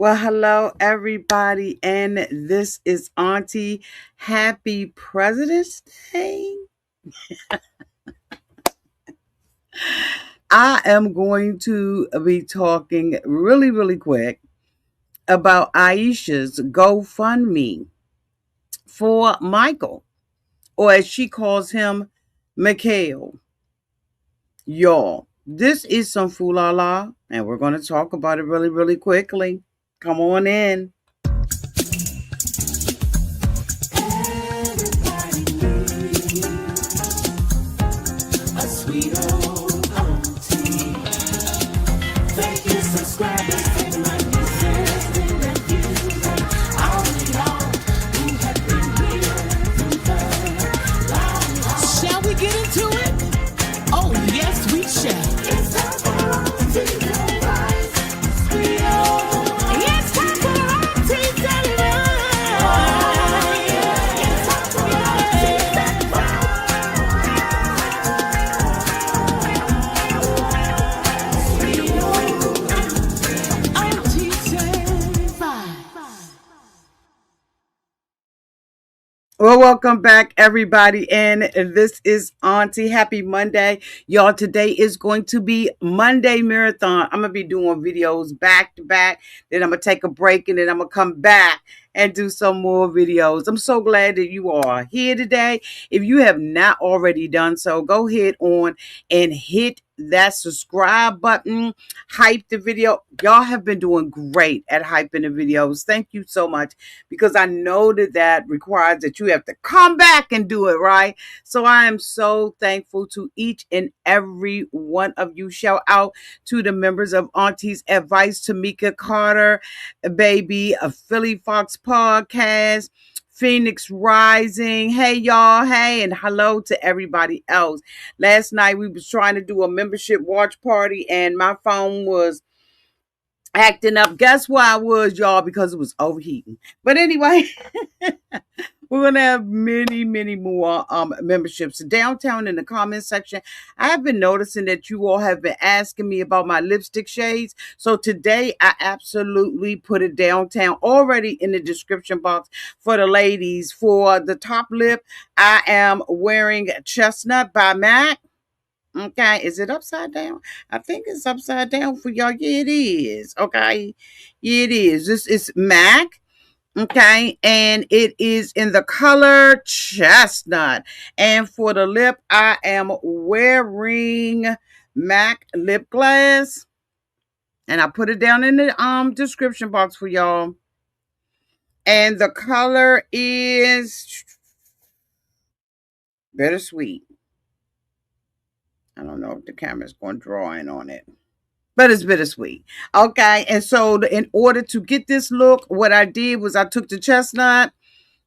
Well, hello, everybody, and this is Auntie. Happy President's Day. I am going to be talking really quick about Ayesha's GoFundMe for Michael, or as she calls him, Mikael. Y'all, this is some foolala, and we're going to talk about it really quickly. Come on in. A sweet old auntie. Thank you, subscribers and my nieces and nephews and all of y'all who have been here through the long haul. Shall we get into it? Oh, yes, we shall. It's time for Auntie Televised. Sweet old. It's time for Auntie Televised. Oh, yeah. It's time for Auntie Televised. Well, welcome back, everybody. And this is Auntie. Happy Monday. Y'all, today is going to be Monday Marathon. I'm going to be doing videos back to back. Then I'm going to take a break and then I'm going to come back and do some more videos. I'm so glad that you are here today. If you have not already done so, go ahead on and hit that subscribe button. Hype the video. Y'all have been doing great at hyping the videos. Thank you so much, because I know that requires that you have to come back and do it, right? So I am so thankful to each and every one of you. Shout out to the members of Auntie's Advice, Tamika Carter, baby, a Philly Fox podcast, Phoenix Rising. Hey y'all, hey, and hello to everybody else. Last night we was trying to do a membership watch party and my phone was acting up. Guess why I was, y'all? Because it was overheating. But anyway, we're gonna have many more memberships downtown in the comment section. I have been noticing that you all have been asking me about my lipstick shades. So today I absolutely put it downtown already in the description box for the ladies. For the top lip, I am wearing Chestnut by MAC. Okay, is it upside down? I think it's upside down for y'all. Yeah, it is. Okay, yeah, it is. This is MAC. Okay, and it is in the color chestnut. And for the lip, I am wearing MAC lip gloss, and I put it down in the description box for y'all. And the color is bittersweet. I don't know if the camera's going to draw in on it, but it's bittersweet. Okay, and so in order to get this look, what I did was I took the chestnut.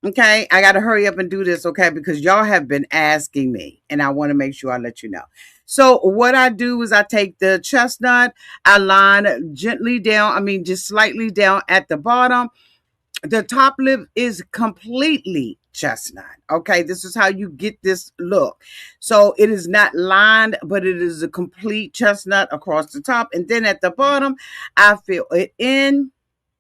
Okay, I got to hurry up and do this, okay, because y'all have been asking me, and I want to make sure I let you know. So what I do is I take the chestnut, I line gently down, just slightly down at the bottom. The top lip is completely chestnut. Okay, this is how you get this look. So it is not lined, but it is a complete chestnut across the top. And then at the bottom, I fill it in,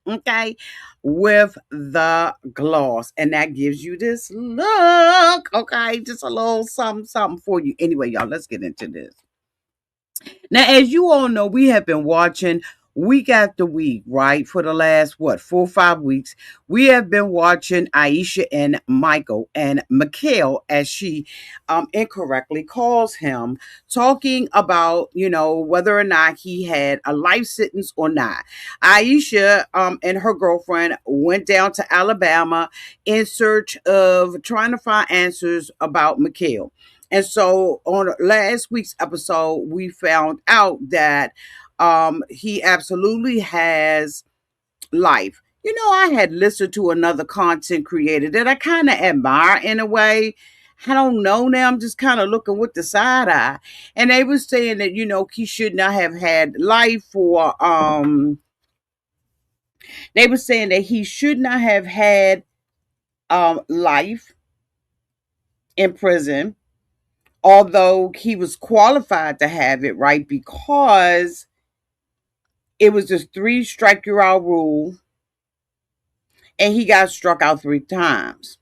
okay, with the gloss. And that gives you this look, okay, just a little something for you. Anyway, y'all, let's get into this. Now, as you all know, we have been watching week after week, right? For the last, 4 or 5 weeks, we have been watching Ayesha and Michael, and Mikael, as she incorrectly calls him, talking about, whether or not he had a life sentence or not. Ayesha and her girlfriend went down to Alabama in search of trying to find answers about Mikael. And so on last week's episode, we found out that he absolutely has life. I had listened to another content creator that I kind of admire in a way. I don't know now. I'm just kind of looking with the side eye. And they were saying that, he should not have had life for, they were saying that he should not have had life in prison, although he was qualified to have it, right? Because it was this 3 strike you out rule. and he got struck out 3 times.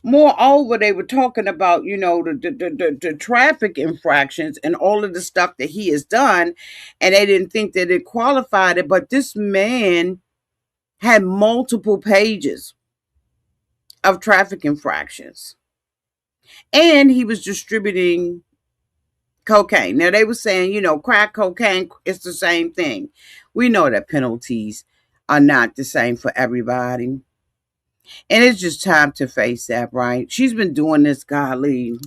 Moreover, they were talking about, the traffic infractions and all of the stuff that he has done, and they didn't think that it qualified it. But this man had multiple pages of traffic infractions, and he was distributing cocaine. Now, they were saying, crack cocaine, it's the same thing. We know that penalties are not the same for everybody. And it's just time to face that, right? She's been doing this, golly,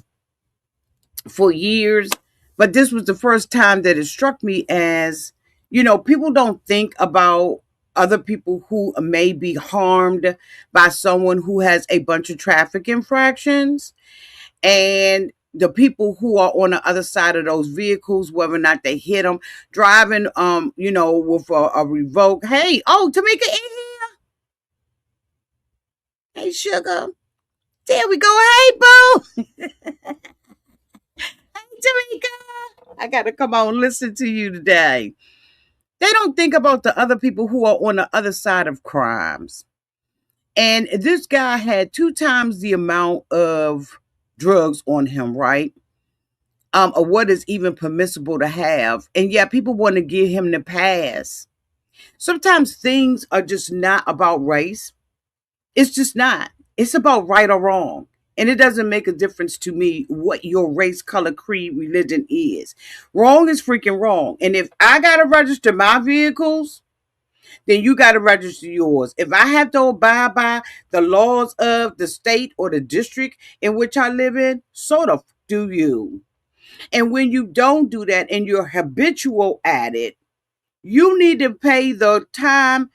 for years, but this was the first time that it struck me as, people don't think about other people who may be harmed by someone who has a bunch of traffic infractions, and the people who are on the other side of those vehicles, whether or not they hit them, driving, with a revoke. Hey, oh, Tamika in here. Hey, sugar. There we go. Hey, boo. Tamika, I got to come on and listen to you today. They don't think about the other people who are on the other side of crimes. And this guy had 2 times the amount of drugs on him, right? Of what is even permissible to have. And yet people want to give him the pass. Sometimes things are just not about race. It's just not. It's about right or wrong. And it doesn't make a difference to me what your race, color, creed, religion is. Wrong is freaking wrong. And if I got to register my vehicles, then you got to register yours. If I have to abide by the laws of the state or the district in which I live in, so the do you. And when you don't do that and you're habitual at it, you need to pay the time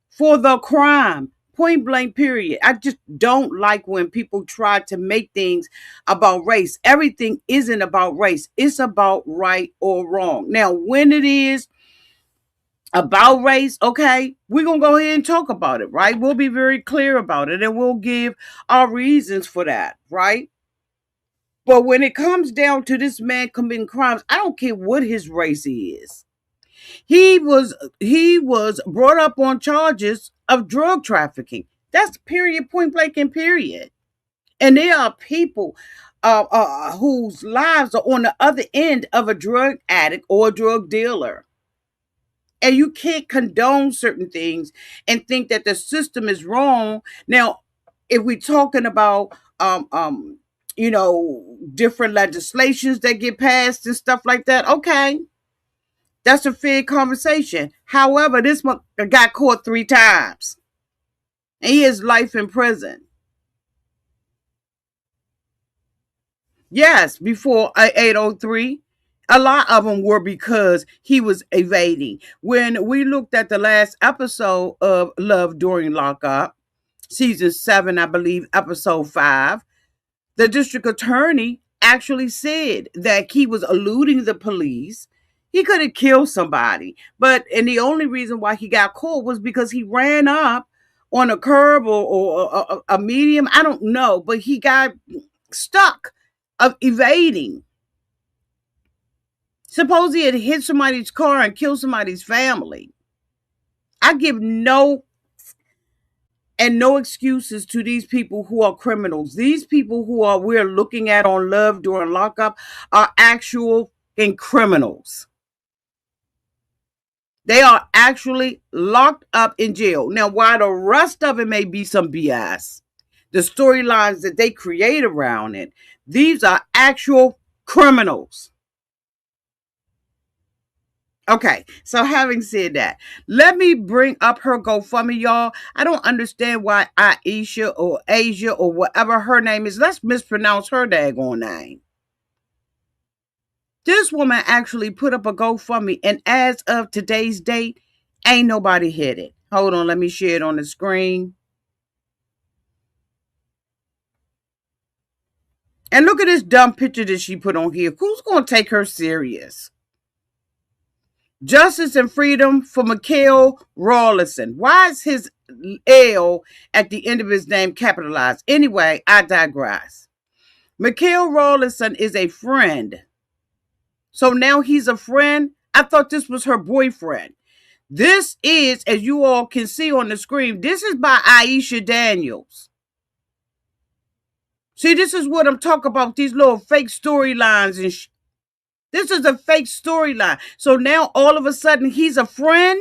for the crime. Point blank, period. I just don't like when people try to make things about race. Everything isn't about race. It's about right or wrong. Now, when it is about race, okay, we're going to go ahead and talk about it, right? We'll be very clear about it and we'll give our reasons for that, right? But when it comes down to this man committing crimes, I don't care what his race is. He was brought up on charges of drug trafficking. That's period, point blank, and period. And there are people whose lives are on the other end of a drug addict or a drug dealer. And you can't condone certain things and think that the system is wrong. Now, if we're talking about different legislations that get passed and stuff like that, okay, that's a fair conversation. However, this one got caught 3 times, and he has life in prison. Yes, before 803, a lot of them were because he was evading. When we looked at the last episode of Love During Lockup, season 7, I believe, episode 5, the district attorney actually said that he was eluding the police. He could have killed somebody, and the only reason why he got caught was because he ran up on a curb or a medium. I don't know, but he got stuck of evading. Suppose he had hit somebody's car and killed somebody's family. I give no excuses to these people who are criminals. These people we're looking at on Love During Lockup are actual criminals. They are actually locked up in jail. Now, while the rest of it may be some BS, the storylines that they create around it, these are actual criminals. Okay, so having said that, let me bring up her GoFundMe, y'all. I don't understand why Ayesha or Asia or whatever her name is, let's mispronounce her daggone name. This woman actually put up a GoFundMe, and as of today's date, ain't nobody hit it. Hold on, let me share it on the screen. And look at this dumb picture that she put on here. Who's going to take her serious? Justice and freedom for Mikael Rawlinson. Why is his L at the end of his name capitalized? Anyway, I digress. Mikael Rawlinson is a friend. So now he's a friend. I thought this was her boyfriend. This is, as you all can see on the screen, this is by Ayesha Daniels. See, this is what I'm talking about, these little fake storylines and this is a fake storyline. So now all of a sudden he's a friend?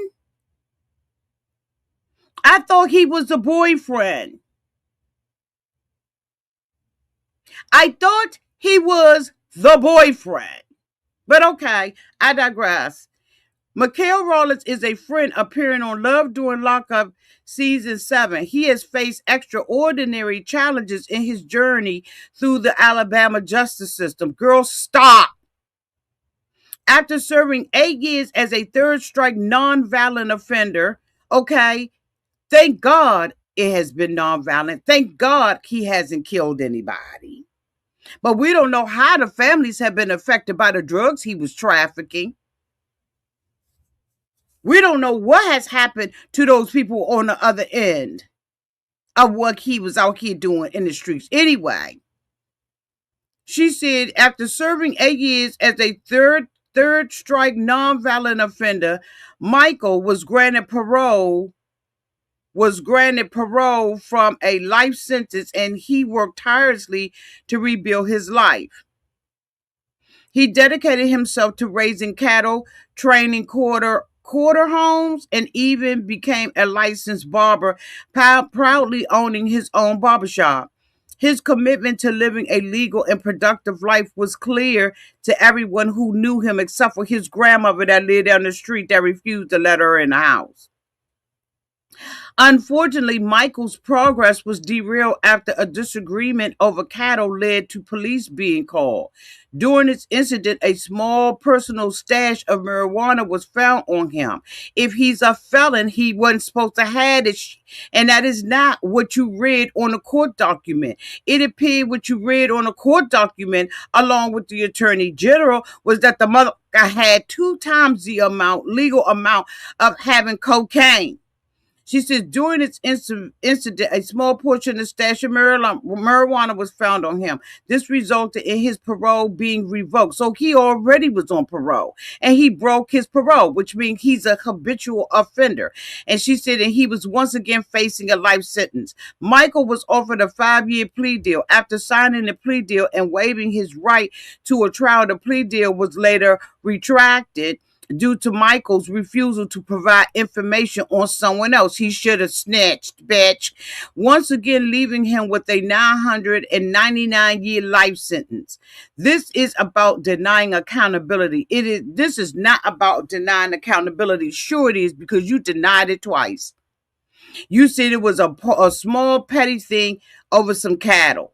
I thought he was the boyfriend. I thought he was the boyfriend. But okay, I digress. Mikael Rollins is a friend appearing on Love During Lockup season 7. He has faced extraordinary challenges in his journey through the Alabama justice system. Girl, stop. After serving 8 years as a third strike nonviolent offender, okay, thank God it has been nonviolent. Thank God he hasn't killed anybody. But we don't know how the families have been affected by the drugs he was trafficking. We don't know what has happened to those people on the other end of what he was out here doing in the streets. Anyway, she said after serving 8 years as a third strike nonviolent offender, Mikael was granted parole from a life sentence, and he worked tirelessly to rebuild his life. He dedicated himself to raising cattle, training quarter homes, and even became a licensed barber, proudly owning his own barbershop. His commitment to living a legal and productive life was clear to everyone who knew him, except for his grandmother that lived down the street that refused to let her in the house. Unfortunately, Michael's progress was derailed after a disagreement over cattle led to police being called. During this incident, a small personal stash of marijuana was found on him. If he's a felon, he wasn't supposed to have it, and that is not what you read on the court document. It appeared what you read on the court document, along with the attorney general, was that the mother had 2 times the legal amount of having cocaine. She says during this incident, a small portion of the stash of marijuana was found on him. This resulted in his parole being revoked. So he already was on parole and he broke his parole, which means he's a habitual offender. And she said that he was once again facing a life sentence. Mikael was offered a 5-year plea deal. After signing the plea deal and waiving his right to a trial, the plea deal was later retracted due to Mikael's refusal to provide information on someone else. He should have snitched, bitch. Once again, leaving him with a 999-year life sentence. This is about denying accountability. This is not about denying accountability. Sure it is, because you denied it twice. You said it was a small petty thing over some cattle.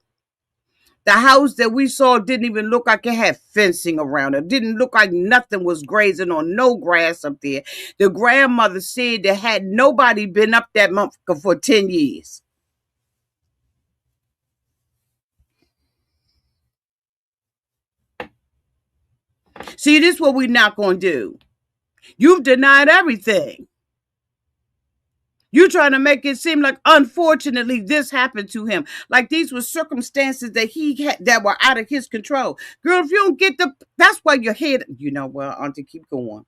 The house that we saw didn't even look like it had fencing around it. Didn't look like nothing was grazing on no grass up there. The grandmother said that had nobody been up that month for 10 years. See, this is what we're not going to do. You've denied everything. You're trying to make it seem like, unfortunately, this happened to him. Like these were circumstances that he had that were out of his control. Girl, if you don't get that's why your head, Auntie, keep going.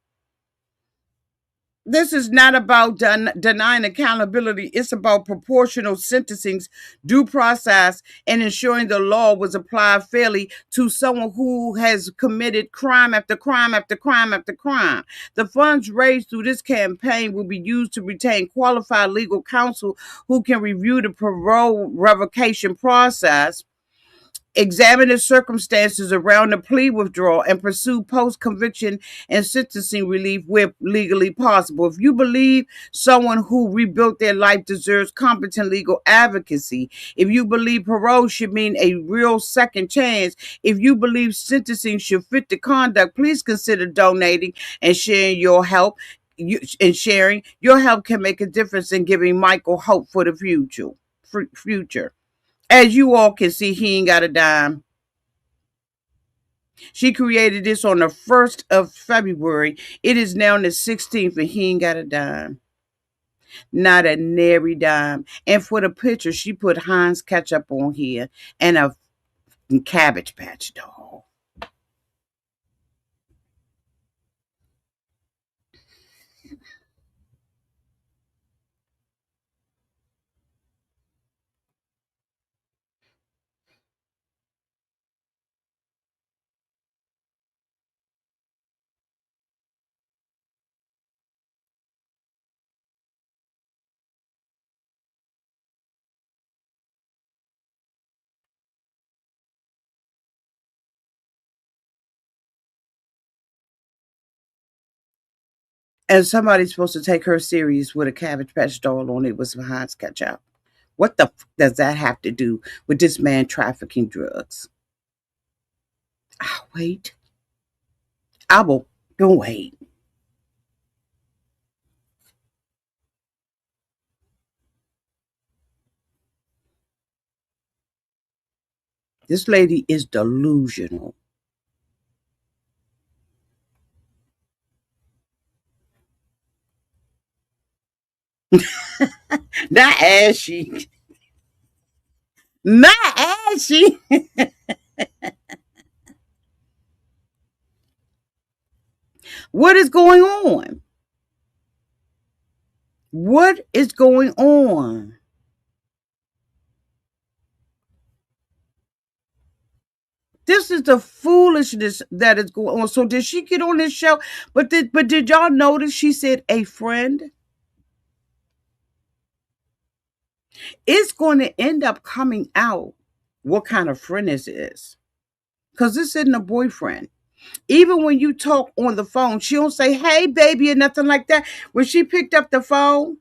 This is not about denying accountability. It's about proportional sentencing, due process, and ensuring the law was applied fairly to someone who has committed crime after crime after crime after crime. The funds raised through this campaign will be used to retain qualified legal counsel who can review the parole revocation process, examine the circumstances around the plea withdrawal, and pursue post-conviction and sentencing relief where legally possible. If you believe someone who rebuilt their life deserves competent legal advocacy, if you believe parole should mean a real second chance, if you believe sentencing should fit the conduct, please consider donating and sharing your help. Sharing your help can make a difference in giving Mikael hope for the future. As you all can see, he ain't got a dime. She created this on the 1st of February. It is now the 16th and he ain't got a dime. Not a nary dime. And for the picture, she put Heinz ketchup on here and a Cabbage Patch doll. And somebody's supposed to take her serious with a Cabbage Patch doll on it with some Heinz ketchup. What the does that have to do with this man trafficking drugs? I'll wait. I will. Don't wait. This lady is delusional. Not ashy. Not ashy. What is going on? What is going on? This is the foolishness that is going on. So did she get on this show? But did y'all notice she said a friend? It's going to end up coming out what kind of friend this is. Because this isn't a boyfriend. Even when you talk on the phone, she don't say, hey, baby, or nothing like that. When she picked up the phone,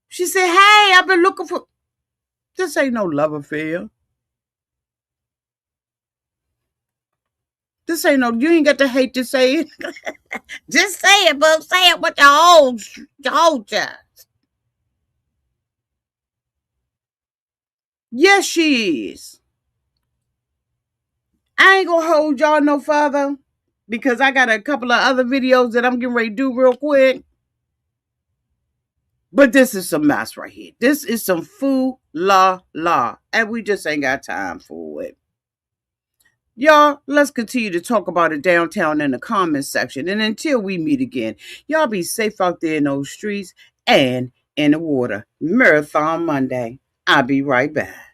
she said, hey, I've been looking for. This ain't no love affair. This ain't no, you ain't got to hate to say it. Just say it, but say it with your whole chest. Yes, she is. I ain't gonna hold y'all no further because I got a couple of other videos that I'm getting ready to do real quick. But this is some mess right here. This is some foo la la. And we just ain't got time for it. Y'all, let's continue to talk about it downtown in the comments section. And until we meet again, y'all be safe out there in those streets and in the water. Marathon Monday. I'll be right back.